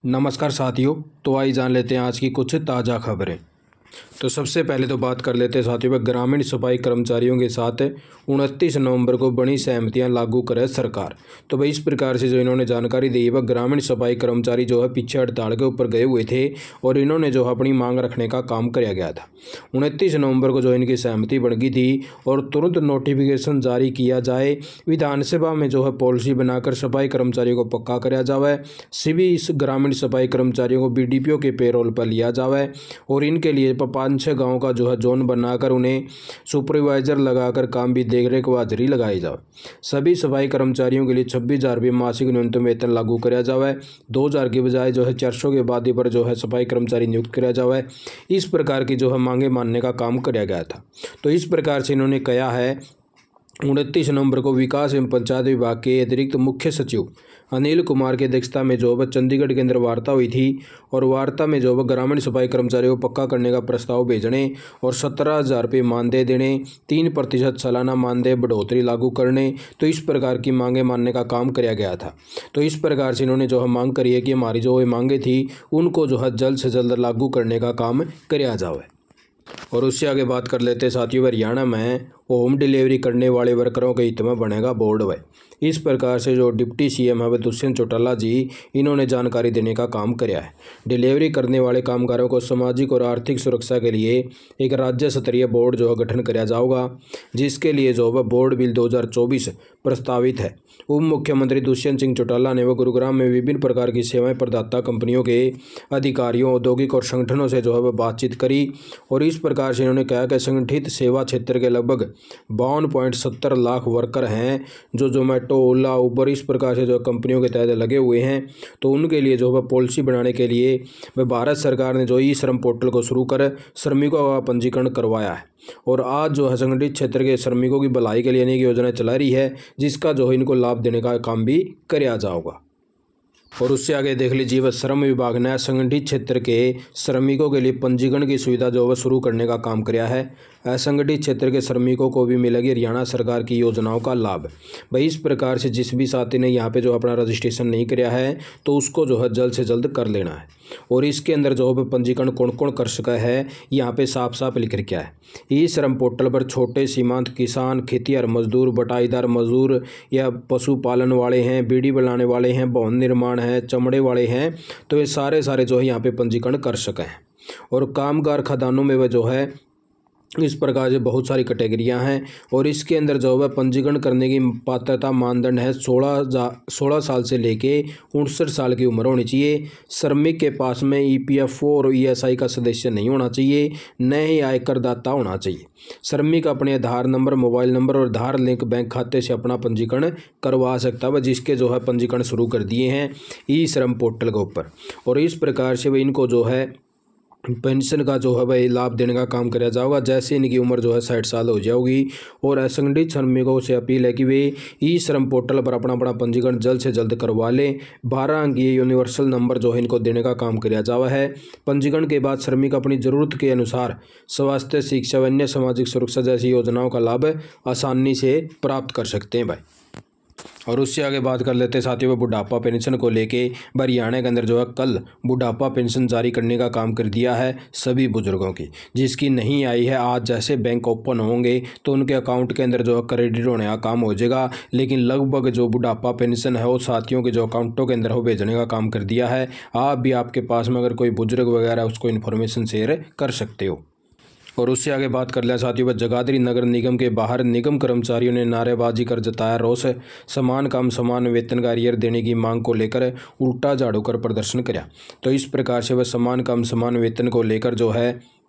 नमस्कार साथियों। तो आइए जान लेते हैं आज की कुछ ताज़ा खबरें। तो सबसे पहले तो बात कर लेते हैं साथियों में ग्रामीण सफाई कर्मचारियों के साथ 29 नवंबर को बड़ी सहमतियां लागू करे सरकार। तो भाई इस प्रकार से जो इन्होंने जानकारी दी है वह ग्रामीण सफाई कर्मचारी जो है पीछे हड़ताल के ऊपर गए हुए थे और इन्होंने जो अपनी मांग रखने का काम किया गया था। 29 नवंबर को जो इनकी सहमति बन गई थी और तुरंत नोटिफिकेशन जारी किया जाए, विधानसभा में जो है पॉलिसी बनाकर सफाई कर्मचारियों को पक्का कराया जाए, सभी इस ग्रामीण सफाई कर्मचारियों को बीडीपीओ के पेरोल पर लिया जाए और इनके लिए 5-6 गाँव का जो है जोन बनाकर उन्हें सुपरवाइजर लगाकर काम भी देखरेख व हाजिरी लगाई जाए। सभी सफाई कर्मचारियों के लिए 26,000 रुपये मासिक न्यूनतम वेतन लागू कराया जाए। 2,000 के बजाय जो है 400 के बाद पर जो है सफाई कर्मचारी नियुक्त कराया जाए। इस प्रकार की जो है मांगे मानने का काम किया गया था। तो इस प्रकार से इन्होंने कहा है 29 नवंबर को विकास एवं पंचायत विभाग के अतिरिक्त मुख्य सचिव अनिल कुमार की अध्यक्षता में जो है चंडीगढ़ के अंदर वार्ता हुई थी और वार्ता में जो है ग्रामीण सफाई कर्मचारियों को पक्का करने का प्रस्ताव भेजने और 17,000 रुपये मानदेय देने, 3% सालाना मानदेय बढ़ोतरी लागू करने, तो इस प्रकार की मांगे मानने का काम किया गया था। तो इस प्रकार से इन्होंने जो है मांग करी है कि हमारी जो मांगे थी उनको जो है जल्द से जल्द लागू करने का काम किया जाए। और उससे आगे बात कर लेते हैं साथियों, हरियाणा में होम डिलीवरी करने वाले वर्करों के हित में बनेगा बोर्ड। वह इस प्रकार से जो डिप्टी सीएम है वह दुष्यंत चौटाला जी इन्होंने जानकारी देने का काम किया है। डिलीवरी करने वाले कामगारों को सामाजिक और आर्थिक सुरक्षा के लिए एक राज्य स्तरीय बोर्ड जो है गठन किया जाएगा, जिसके लिए जो है बोर्ड बिल 2024 प्रस्तावित है। उप मुख्यमंत्री दुष्यंत सिंह चौटाला ने गुरुग्राम में विभिन्न प्रकार की सेवाएं प्रदाता कंपनियों के अधिकारियों, औद्योगिक और संगठनों से जो है वह बातचीत करी और इस प्रकार से इन्होंने कहा कि संगठित सेवा क्षेत्र के लगभग 52.70 लाख वर्कर हैं जो जोमेटो, ओला, उबर इस प्रकार से जो कंपनियों के तहत लगे हुए हैं। तो उनके लिए जो है पॉलिसी बनाने के लिए वह भारत सरकार ने जो ई श्रम पोर्टल को शुरू कर श्रमिकों का पंजीकरण करवाया है और आज जो है संगठित क्षेत्र के श्रमिकों की भलाई के लिए अनेक योजनाएं चला रही है, जिसका जो है इनको लाभ देने का काम भी किया जाएगा। और उससे आगे देख लीजिए वह श्रम विभाग ने असंगठित क्षेत्र के श्रमिकों के लिए पंजीकरण की सुविधा जो है शुरू करने का काम किया है। असंगठित क्षेत्र के श्रमिकों को भी मिलेगी हरियाणा सरकार की योजनाओं का लाभ। भाई इस प्रकार से जिस भी साथी ने यहाँ पे जो अपना रजिस्ट्रेशन नहीं किया है तो उसको जो है जल्द से जल्द कर लेना है। और इसके अंदर जो है पंजीकरण कौन कौन कर सका है यहाँ पे साफ साफ लिख रखा है। ई श्रम पोर्टल पर छोटे सीमांत किसान, खेतिहर मजदूर, बटाईदार मजदूर या पशुपालन वाले हैं, बीड़ी बनाने वाले हैं, भवन निर्माण है, चमड़े वाले हैं, तो ये सारे जो है यहाँ पे पंजीकरण कर सके हैं। और कामगार खदानों में वह जो है इस प्रकार से बहुत सारी कैटेगरियां हैं और इसके अंदर जो है पंजीकरण करने की पात्रता मानदंड है 16 साल से लेके 59 साल की उम्र होनी चाहिए। श्रमिक के पास में ईपीएफओ और ईएसआई का सदस्य नहीं होना चाहिए, न ही आयकरदाता होना चाहिए। श्रमिक अपने आधार नंबर, मोबाइल नंबर और आधार लिंक बैंक खाते से अपना पंजीकरण करवा सकता है, जिसके जो है पंजीकरण शुरू कर दिए हैं ई श्रम पोर्टल के ऊपर। और इस प्रकार से वह इनको जो है पेंशन का जो है भाई लाभ देने का काम किया जाएगा जैसे इनकी उम्र जो है 60 साल हो जाएगी। और असंगठित श्रमिकों से अपील है कि वे ई श्रम पोर्टल पर अपना पंजीकरण जल्द से जल्द करवा लें। 12 अंकीय यूनिवर्सल नंबर जो है इनको देने का काम किया जावा है। पंजीकरण के बाद श्रमिक अपनी ज़रूरत के अनुसार स्वास्थ्य, शिक्षा व अन्य सामाजिक सुरक्षा जैसी योजनाओं का लाभ आसानी से प्राप्त कर सकते हैं भाई। और उससे आगे बात कर लेते हैं साथियों बुढ़ापा पेंशन को लेके हरियाणा के अंदर जो है कल बुढ़ापा पेंशन जारी करने का काम कर दिया है सभी बुजुर्गों की। जिसकी नहीं आई है आज जैसे बैंक ओपन होंगे तो उनके अकाउंट के अंदर जो है क्रेडिट होने का काम हो जाएगा, लेकिन लगभग जो बुढ़ापा पेंशन है वो साथियों के जो अकाउंटों के अंदर वो भेजने का काम कर दिया है। आप भी आपके पास में अगर कोई बुजुर्ग वगैरह उसको इन्फॉर्मेशन शेयर कर सकते हो। और उससे आगे बात कर लें साथियों जगाधरी नगर निगम के बाहर निगम कर्मचारियों ने नारेबाजी कर जताया रोष। समान काम समान वेतन का अरियर देने की मांग को लेकर उल्टा झाड़ू कर प्रदर्शन किया। तो इस प्रकार से वह समान काम समान वेतन को लेकर जो है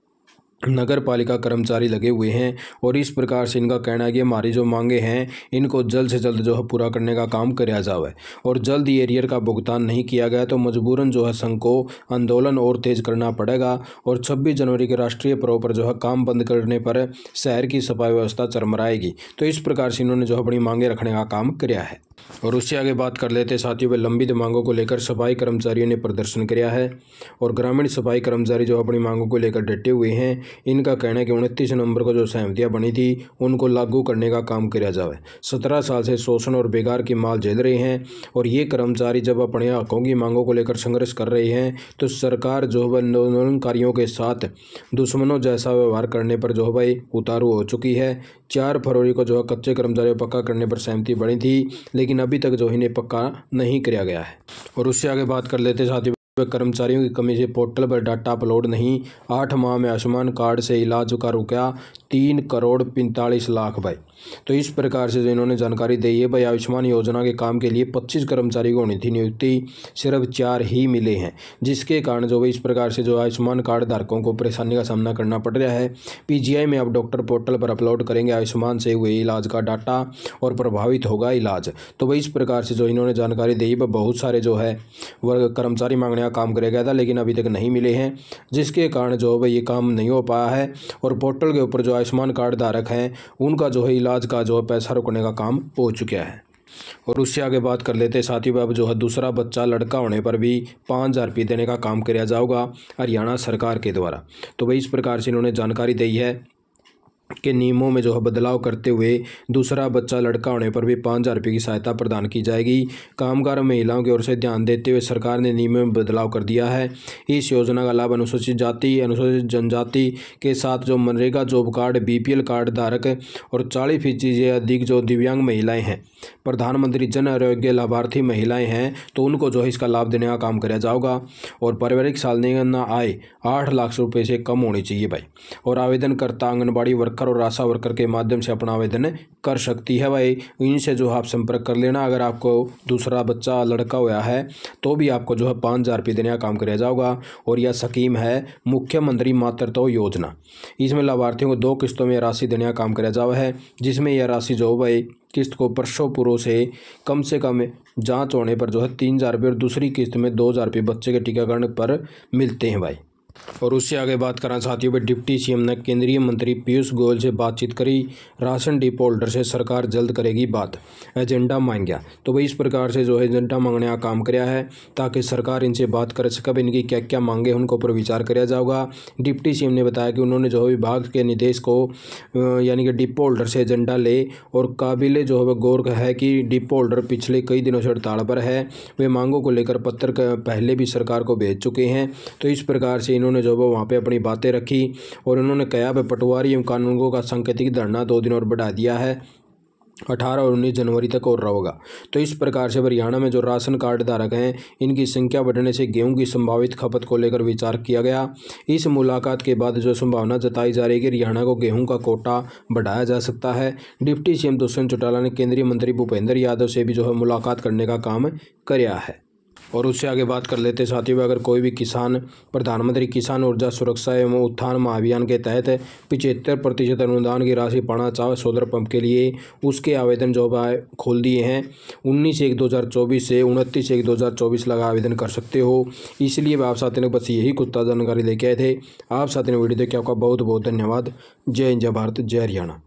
नगर पालिका कर्मचारी लगे हुए हैं और इस प्रकार से इनका कहना है कि हमारी जो मांगे हैं इनको जल्द से जल्द जो है पूरा करने का काम किया जाए और जल्द ही एरियर का भुगतान नहीं किया गया तो मजबूरन जो है संघ को आंदोलन और तेज करना पड़ेगा। और 26 जनवरी के राष्ट्रीय पर्व पर जो है काम बंद करने पर शहर की सफाई व्यवस्था चरमराएगी। तो इस प्रकार से इन्होंने जो अपनी मांगे रखने का काम किया है। और उससे आगे बात कर लेते हैं साथियों लंबित मांगों को लेकर सफाई कर्मचारियों ने प्रदर्शन किया है और ग्रामीण सफाई कर्मचारी जो अपनी मांगों को लेकर डटे हुए हैं। इनका कहना है कि 29 नवंबर को जो सहमतियाँ बनी थी उनको लागू करने का काम किया जाए। 17 साल से शोषण और बेकार की माल झेल रहे हैं और ये कर्मचारी जब अपने हकों की मांगों को लेकर संघर्ष कर रहे हैं तो सरकार जो है आंदोलनकारियों के साथ दुश्मनों जैसा व्यवहार करने पर जो है भाई उतारू हो चुकी है। 4 फरवरी को जो है कच्चे कर्मचारियों को पक्का करने पर सहमति बनी थी, लेकिन अभी तक जो इन्हें पक्का नहीं किया गया है। और उससे आगे बात कर लेते साथियों, कर्मचारियों की कमी से पोर्टल पर डाटा अपलोड नहीं। 8 माह में आयुष्मान कार्ड से इलाज का रुपया 3 करोड़ 45 लाख भाई। तो इस प्रकार से जो इन्होंने जानकारी दी है भाई, आयुष्मान योजना के काम के लिए 25 कर्मचारी को होनी थी नियुक्ति, सिर्फ 4 ही मिले हैं, जिसके कारण जो इस प्रकार से जो आयुष्मान कार्ड धारकों को परेशानी का सामना करना पड़ रहा है। पीजीआई में अब डॉक्टर पोर्टल पर अपलोड करेंगे आयुष्मान से हुए इलाज का डाटा और प्रभावित होगा इलाज। तो वही इस प्रकार से जो इन्होंने जानकारी दी है, बहुत सारे जो है वह कर्मचारी मांगने का काम किया गया था लेकिन अभी तक नहीं मिले हैं, जिसके कारण जो है ये काम नहीं हो पाया है। और पोर्टल के ऊपर जो आयुष्मान कार्ड धारक हैं उनका जो है इलाज का जो है पैसा रुकने का काम हो चुका है। और उससे आगे बात कर लेते हैं साथियों, अब जो है दूसरा बच्चा लड़का होने पर भी 5,000 रुपये देने का काम किया जाएगा हरियाणा सरकार के द्वारा। तो वही इस प्रकार से इन्होंने जानकारी दी है के नियमों में जो है बदलाव करते हुए दूसरा बच्चा लड़का होने पर भी 5,000 रुपये की सहायता प्रदान की जाएगी। कामगार महिलाओं की ओर से ध्यान देते हुए सरकार ने नियमों में बदलाव कर दिया है। इस योजना का लाभ अनुसूचित जाति, अनुसूचित जनजाति के साथ जो MNREGA job card, BPL card धारक और 40% से अधिक जो दिव्यांग महिलाएं हैं, प्रधानमंत्री जन आरोग्य लाभार्थी महिलाएं हैं, तो उनको जो है इसका लाभ देने का काम किया जाएगा। और पारिवारिक सालाना आय 8 लाख रुपये से कम होनी चाहिए भाई। और आवेदनकर्ता आंगनबाड़ी वर्कर और आशा वर्कर के माध्यम से अपना आवेदन कर सकती है भाई। इनसे जो आप संपर्क कर लेना। अगर आपको दूसरा बच्चा लड़का हुआ है तो भी आपको जो है 5,000 रुपये देने का काम किया जाएगा। और यह स्कीम है मुख्यमंत्री मातृत्व योजना। इसमें लाभार्थियों को 2 किस्तों में राशि देने का काम किया जावा है, जिसमें यह राशि जो भाई किस्त को प्रसव पूर्व से कम जांच होने पर जो है 3,000 रुपये और दूसरी किस्त में 2,000 रुपये बच्चे के टीकाकरण पर मिलते हैं भाई। और उससे आगे बात करें साथियों, डिप्टी सीएम ने केंद्रीय मंत्री पीयूष गोयल से बातचीत करी। राशन डिपो होल्डर से सरकार जल्द करेगी बात, एजेंडा मांग गया। तो भाई इस प्रकार से जो है एजेंडा मांगने का काम किया है ताकि सरकार इनसे बात कर सके, इनकी क्या क्या मांगे उनको ऊपर विचार किया जाएगा। डिप्टी सीएम ने बताया कि उन्होंने जो है विभाग के निर्देश को यानी कि डिपो होल्डर से एजेंडा ले और काबिले जो है गौर है कि डिपो होल्डर पिछले कई दिनों से हड़ताल पर है। वे मांगों को लेकर पत्र पहले भी सरकार को भेज चुके हैं। तो इस प्रकार से इन्होंने जो वहाँ पे अपनी बातें रखी और उन्होंने कहा कि पटवारी एवं कानूनगों का सांकेतिक धरना 2 दिन और बढ़ा दिया है, 18 और 19 जनवरी तक और रहेगा। तो इस प्रकार से हरियाणा में जो राशन कार्ड धारक हैं इनकी संख्या बढ़ने से गेहूं की संभावित खपत को लेकर विचार किया गया। इस मुलाकात के बाद जो संभावना जताई जा रही है कि हरियाणा को गेहूं का कोटा बढ़ाया जा सकता है। डिप्टी सीएम दुष्यंत चौटाला ने केंद्रीय मंत्री भूपेंद्र यादव से भी जो है मुलाकात करने का काम किया है। और उससे आगे बात कर लेते साथियों, अगर कोई भी किसान प्रधानमंत्री किसान ऊर्जा सुरक्षा एवं उत्थान महाअभियान के तहत 75% अनुदान की राशि पाना चाहे सोलर पंप के लिए, उसके आवेदन जो खोल दिए हैं। 19/1/2024 से 29/1/2024 लगा आवेदन कर सकते हो। इसलिए आप साथियों ने बस यही कुछ जानकारी लेके आए थे। आप साथियों ने वीडियो देखे, आपका बहुत बहुत धन्यवाद। जय हिंद, जय भारत, जय हरियाणा।